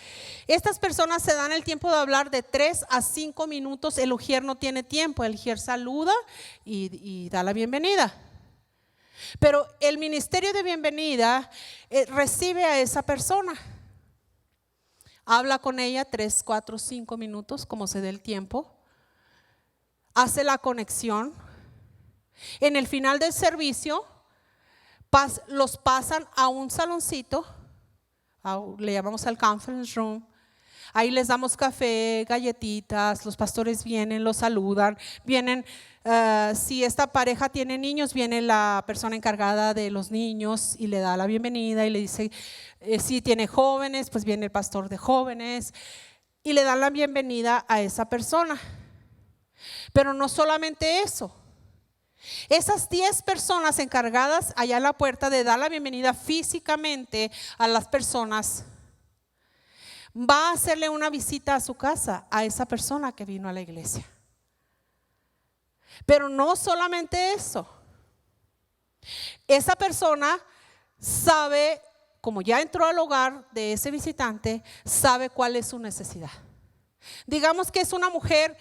Estas personas se dan el tiempo de hablar de 3 a 5 minutos. El ujier no tiene tiempo, el ujier saluda y da la bienvenida. Pero el ministerio de bienvenida recibe a esa persona. habla con ella 3, 4, 5 minutos, como se dé el tiempo, hace la conexión. En el final del servicio los pasan a un saloncito, le llamamos al conference room. Ahí les damos café, galletitas, los pastores vienen, los saludan, vienen, si esta pareja tiene niños, viene la persona encargada de los niños y le da la bienvenida y le dice, si tiene jóvenes, pues viene el pastor de jóvenes y le dan la bienvenida a esa persona. Pero no solamente eso. Esas 10 personas encargadas allá en la puerta de dar la bienvenida físicamente a las personas, va a hacerle una visita a su casa a esa persona que vino a la iglesia. Pero no solamente eso. Esa persona sabe, como ya entró al hogar de ese visitante, sabe cuál es su necesidad. Digamos que es una mujer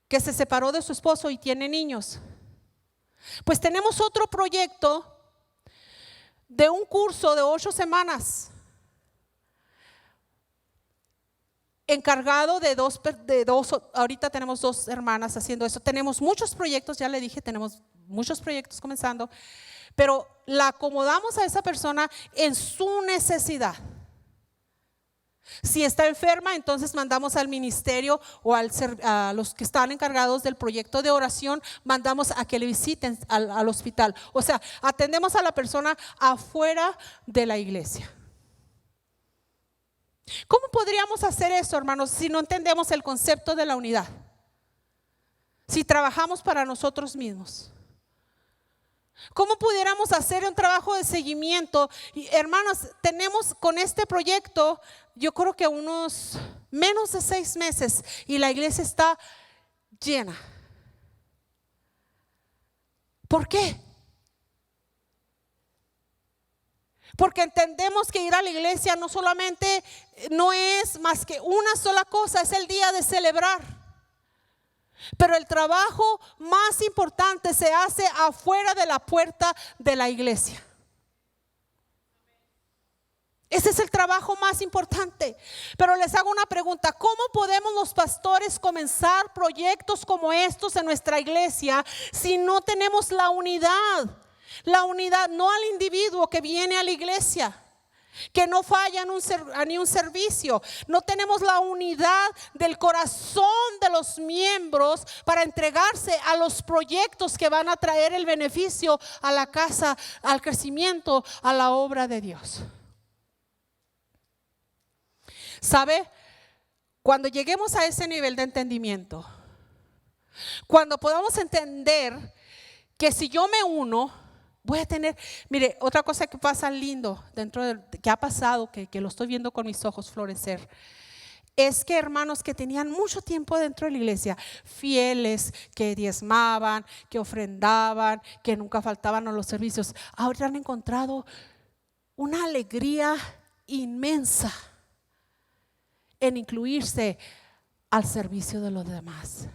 que se separó de su esposo y tiene niños. Pues tenemos otro proyecto de un curso de 8 semanas encargado de dos, ahorita tenemos 2 hermanas haciendo eso. Tenemos muchos proyectos, ya le dije, tenemos muchos proyectos comenzando, pero la acomodamos a esa persona en su necesidad. Si está enferma, entonces mandamos al ministerio o a los que están encargados del proyecto de oración, mandamos a que le visiten al hospital. O sea, atendemos a la persona afuera de la iglesia. ¿Cómo podríamos hacer eso, hermanos, si no entendemos el concepto de la unidad? Si trabajamos para nosotros mismos. ¿Cómo pudiéramos hacer un trabajo de seguimiento? Y, hermanos, tenemos con este proyecto, yo creo que unos menos de 6 meses y la iglesia está llena. ¿Por qué? Porque entendemos que ir a la iglesia no es más que una sola cosa, es el día de celebrar. Pero el trabajo más importante se hace afuera de la puerta de la iglesia. Ese es el trabajo más importante. Pero les hago una pregunta: ¿cómo podemos los pastores comenzar proyectos como estos en nuestra iglesia si no tenemos la unidad? La unidad, no al individuo que viene a la iglesia, que no falla ni un servicio. No tenemos la unidad del corazón de los miembros para entregarse a los proyectos que van a traer el beneficio a la casa, al crecimiento, a la obra de Dios. ¿Sabe? Cuando lleguemos a ese nivel de entendimiento, cuando podamos entender que si yo me uno, voy a tener, mire, otra cosa que pasa lindo que ha pasado, que lo estoy viendo con mis ojos florecer, es que hermanos que tenían mucho tiempo dentro de la iglesia, fieles, que diezmaban, que ofrendaban, que nunca faltaban a los servicios, ahora han encontrado una alegría inmensa en incluirse al servicio de los demás.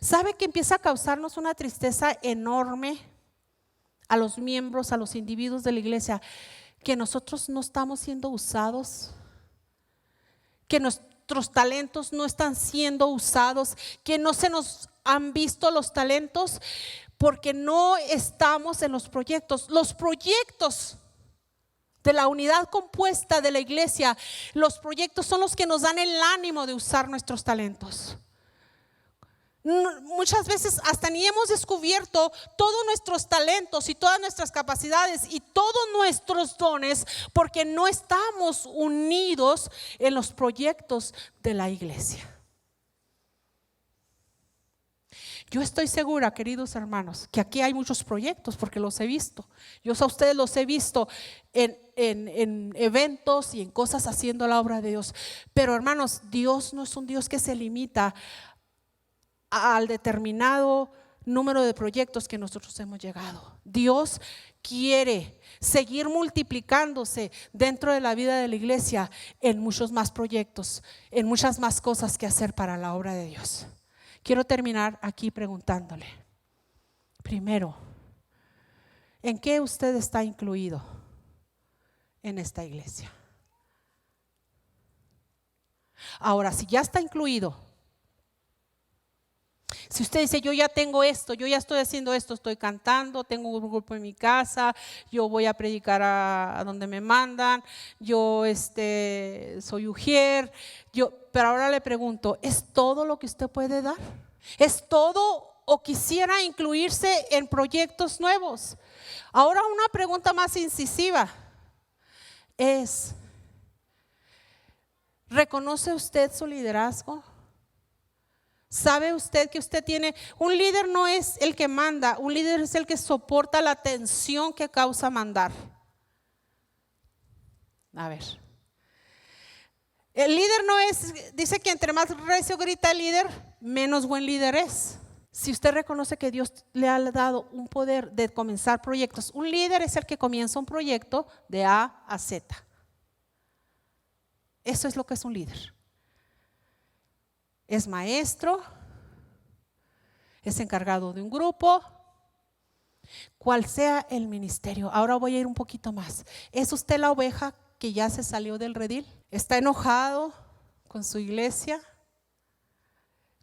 ¿Sabe que empieza a causarnos una tristeza enorme a los miembros, a los individuos de la iglesia, que nosotros no estamos siendo usados, que nuestros talentos no están siendo usados, que no se nos han visto los talentos porque no estamos en los proyectos? Los proyectos de la unidad compuesta de la iglesia, los proyectos son los que nos dan el ánimo de usar nuestros talentos. Muchas veces hasta ni hemos descubierto todos nuestros talentos y todas nuestras capacidades y todos nuestros dones porque no estamos unidos en los proyectos de la iglesia. Yo estoy segura, queridos hermanos, que aquí hay muchos proyectos porque los he visto. Yo a ustedes los he visto en eventos y en cosas haciendo la obra de Dios. Pero hermanos, Dios no es un Dios que se limita al determinado número de proyectos que nosotros hemos llegado. Dios quiere seguir multiplicándose dentro de la vida de la iglesia en muchos más proyectos, en muchas más cosas que hacer para la obra de Dios. Quiero terminar aquí preguntándole, primero, ¿en qué usted está incluido en esta iglesia? Ahora, si ya está incluido, si usted dice, yo ya tengo esto, yo ya estoy haciendo esto, estoy cantando, tengo un grupo en mi casa, yo voy a predicar a donde me mandan, yo soy ujier, pero ahora le pregunto, ¿es todo lo que usted puede dar? ¿Es todo o quisiera incluirse en proyectos nuevos? Ahora una pregunta más incisiva es, ¿reconoce usted su liderazgo? ¿Sabe usted que usted tiene? Un líder no es el que manda, un líder es el que soporta la tensión que causa mandar. A ver. El líder no es, dice que entre más recio grita el líder, menos buen líder es. Si usted reconoce que Dios le ha dado un poder de comenzar proyectos, un líder es el que comienza un proyecto de A a Z. Eso es lo que es un líder. Es maestro, es encargado de un grupo, cual sea el ministerio. Ahora voy a ir un poquito más. ¿Es usted la oveja que ya se salió del redil? ¿Está enojado con su iglesia,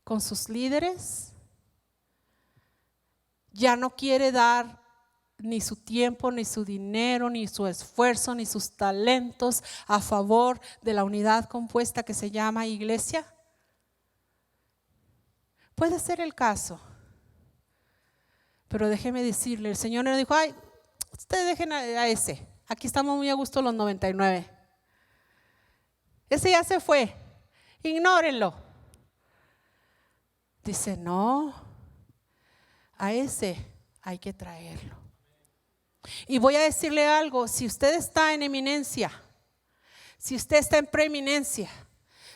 con sus líderes? ¿Ya no quiere dar ni su tiempo, ni su dinero, ni su esfuerzo, ni sus talentos a favor de la unidad compuesta que se llama iglesia? Puede ser el caso, pero déjeme decirle, el Señor le dijo, ay, ustedes dejen a ese, aquí estamos muy a gusto los 99. Ese ya se fue, ignórenlo. Dice, no, a ese hay que traerlo. Y voy a decirle algo, si usted está en eminencia, si usted está en preeminencia,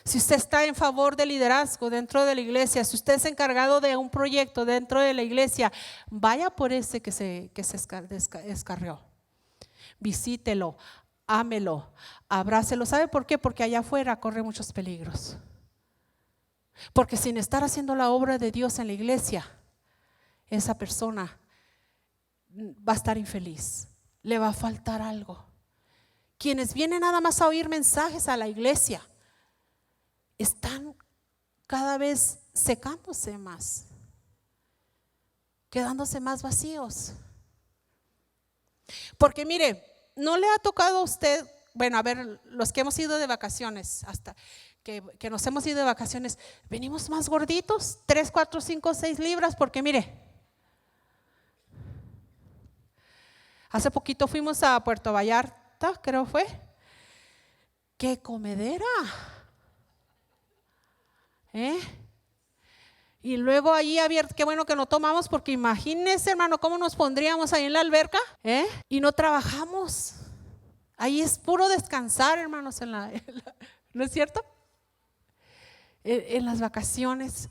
si usted está en favor del liderazgo dentro de la iglesia, si usted es encargado de un proyecto dentro de la iglesia, vaya por ese que se descarrió. Visítelo, ámelo, abrácelo. ¿Sabe por qué? Porque allá afuera corre muchos peligros. Porque sin estar haciendo la obra de Dios en la iglesia, esa persona va a estar infeliz, le va a faltar algo. Quienes vienen nada más a oír mensajes a la iglesia están cada vez secándose más, quedándose más vacíos. Porque mire, no le ha tocado a usted, bueno, a ver, los que hemos ido de vacaciones, hasta que nos hemos ido de vacaciones, venimos más gorditos, 3, 4, 5, 6 libras, porque mire, hace poquito fuimos a Puerto Vallarta, creo fue. ¡Qué comedera! Y luego allí abierto, qué bueno que no tomamos, porque imagínense, hermano, cómo nos pondríamos ahí en la alberca, y no trabajamos. Ahí es puro descansar, hermanos, ¿no es cierto? En las vacaciones,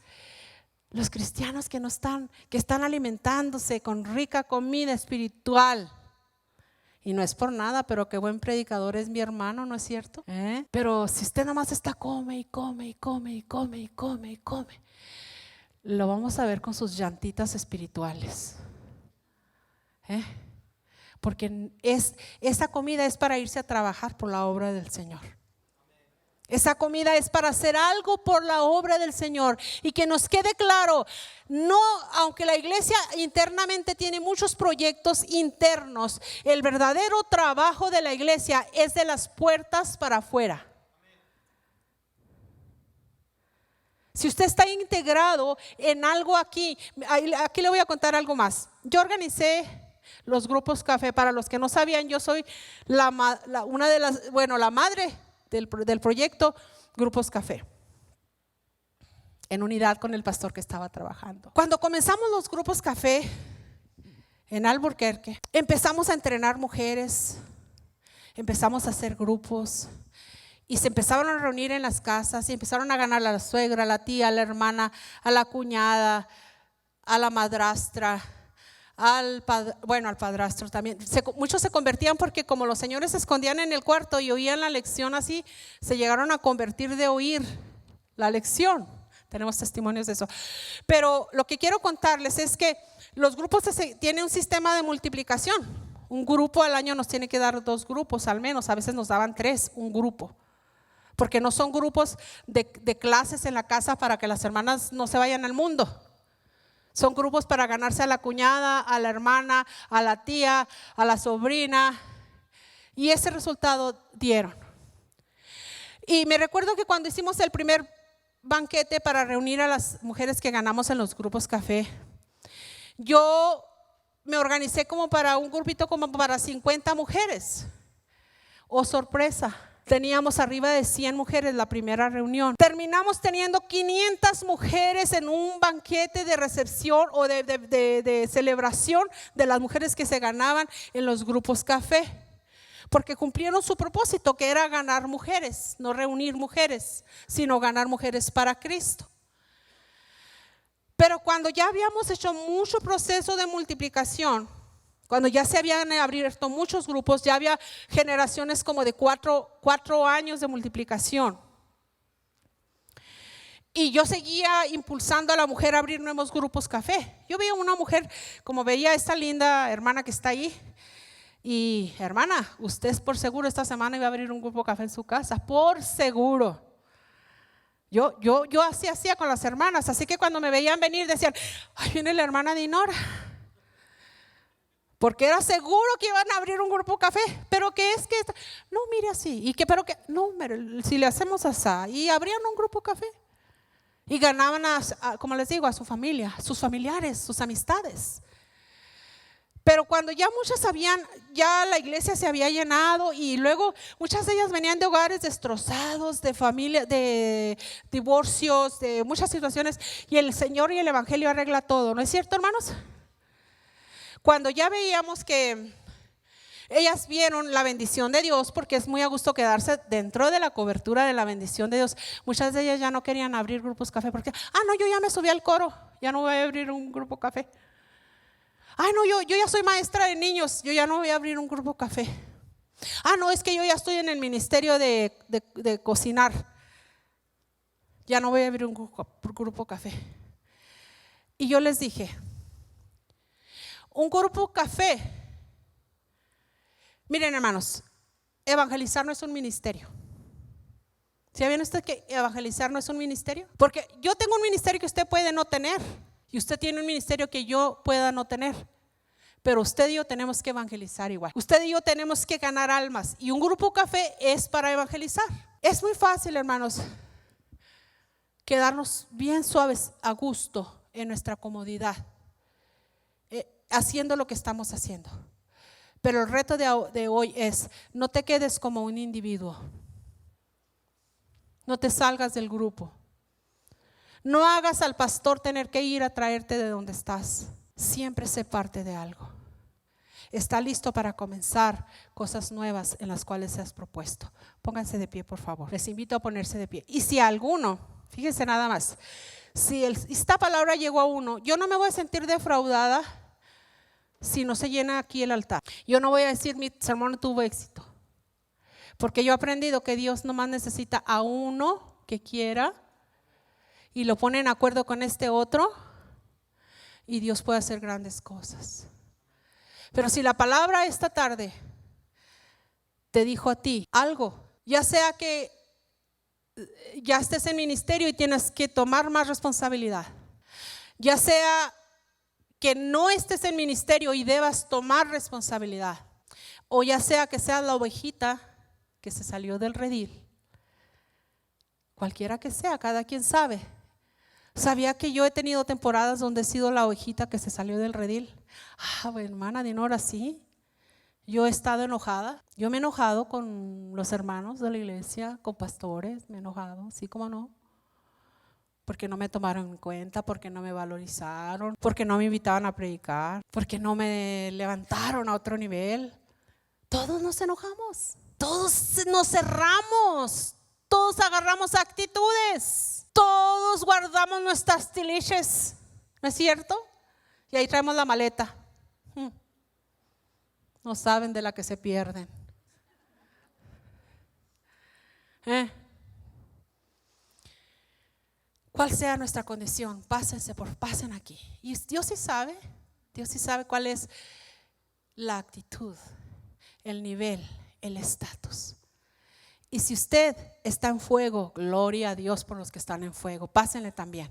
los cristianos que están alimentándose con rica comida espiritual. Y no es por nada, pero qué buen predicador es mi hermano, ¿no es cierto? Pero si usted nomás está come y come y come y come y come y come, lo vamos a ver con sus llantitas espirituales. Porque esa comida es para irse a trabajar por la obra del Señor. Esa comida es para hacer algo por la obra del Señor. Y que nos quede claro, no, aunque la iglesia internamente tiene muchos proyectos internos, el verdadero trabajo de la iglesia es de las puertas para afuera. Si usted está integrado en algo aquí le voy a contar algo más. Yo organicé los grupos café. Para los que no sabían, yo soy la madre del proyecto Grupos Café, en unidad con el pastor que estaba trabajando. Cuando comenzamos los Grupos Café en Albuquerque, empezamos a entrenar mujeres, empezamos a hacer grupos y se empezaron a reunir en las casas y empezaron a ganar a la suegra, a la tía, a la hermana, a la cuñada, a la madrastra, al padrastro también. Muchos se convertían porque como los señores se escondían en el cuarto y oían la lección así, se llegaron a convertir de oír la lección. Tenemos testimonios de eso. Pero lo que quiero contarles es que los grupos tienen un sistema de multiplicación. Un grupo al año nos tiene que dar 2 grupos al menos, a veces nos daban 3, un grupo. Porque no son grupos de clases en la casa para que las hermanas no se vayan al mundo. Son grupos para ganarse a la cuñada, a la hermana, a la tía, a la sobrina. Y ese resultado dieron. Y me recuerdo que cuando hicimos el primer banquete para reunir a las mujeres que ganamos en los grupos café, yo me organicé como para un grupito como para 50 mujeres. Oh, sorpresa. Teníamos arriba de 100 mujeres la primera reunión. Terminamos teniendo 500 mujeres en un banquete de recepción o de celebración de las mujeres que se ganaban en los grupos café. Porque cumplieron su propósito, que era ganar mujeres, no reunir mujeres, sino ganar mujeres para Cristo. Pero cuando ya habíamos hecho mucho proceso de multiplicación, cuando ya se habían abierto muchos grupos, ya había generaciones como de cuatro años de multiplicación. Y yo seguía impulsando a la mujer a abrir nuevos grupos café. Yo veía una mujer, como veía a esta linda hermana que está ahí. Y hermana, usted por seguro esta semana iba a abrir un grupo café en su casa, por seguro. Yo así hacía con las hermanas, así que cuando me veían venir decían, ay, viene la hermana Dinora. Porque era seguro que iban a abrir un grupo café, pero que es que, no, mire así, y que, pero que, no, mire, si le hacemos así, y abrían un grupo café, y ganaban, como les digo, a su familia, sus familiares, sus amistades. Pero cuando ya muchas ya la iglesia se había llenado, y luego muchas de ellas venían de hogares destrozados, de familia, de divorcios, de muchas situaciones, y el Señor y el Evangelio arregla todo, ¿no es cierto, hermanos? Cuando ya veíamos que ellas vieron la bendición de Dios, porque es muy a gusto quedarse dentro de la cobertura de la bendición de Dios. Muchas de ellas ya no querían abrir grupos café porque, no, yo ya me subí al coro, ya no voy a abrir un grupo café. No, yo ya soy maestra de niños, yo ya no voy a abrir un grupo café. No, es que yo ya estoy en el ministerio de cocinar, ya no voy a abrir un grupo café. Y yo les dije, un grupo café, miren hermanos, evangelizar no es un ministerio. ¿Sabían ustedes que evangelizar no es un ministerio? Porque yo tengo un ministerio que usted puede no tener, y usted tiene un ministerio que yo pueda no tener. Pero usted y yo tenemos que evangelizar igual. Usted y yo tenemos que ganar almas, y un grupo café es para evangelizar. Es muy fácil, hermanos, quedarnos bien suaves, a gusto, en nuestra comodidad, haciendo lo que estamos haciendo. Pero el reto de hoy es, no te quedes como un individuo. No te salgas del grupo. No hagas al pastor tener que ir a traerte de donde estás. Siempre sé parte de algo. Está listo para comenzar cosas nuevas en las cuales se has propuesto. Pónganse de pie, por favor. Les invito a ponerse de pie. Y si alguno, fíjense nada más, si esta palabra llegó a uno, yo no me voy a sentir defraudada si no se llena aquí el altar. Yo no voy a decir mi sermón no tuvo éxito, porque yo he aprendido que Dios nomás necesita a uno que quiera y lo pone en acuerdo con este otro, y Dios puede hacer grandes cosas. Pero si la palabra esta tarde te dijo a ti algo, ya sea que ya estés en ministerio y tienes que tomar más responsabilidad, ya sea que no estés en ministerio y debas tomar responsabilidad, o ya sea que seas la ovejita que se salió del redil, cualquiera que sea, cada quien sabe. ¿Sabía que yo he tenido temporadas donde he sido la ovejita que se salió del redil? Hermana Dinora, sí. Yo he estado enojada. Yo me he enojado con los hermanos de la iglesia, con pastores, me he enojado, sí, cómo no. Porque no me tomaron en cuenta, porque no me valorizaron, porque no me invitaban a predicar, porque no me levantaron a otro nivel. Todos nos enojamos, todos nos cerramos, todos agarramos actitudes, todos guardamos nuestras tiliches, ¿no es cierto? Y ahí traemos la maleta. No saben de la que se pierden. Cuál sea nuestra condición, pasen aquí. Y Dios sí sabe cuál es la actitud, el nivel, el estatus. Y si usted está en fuego, gloria a Dios por los que están en fuego, pásenle también.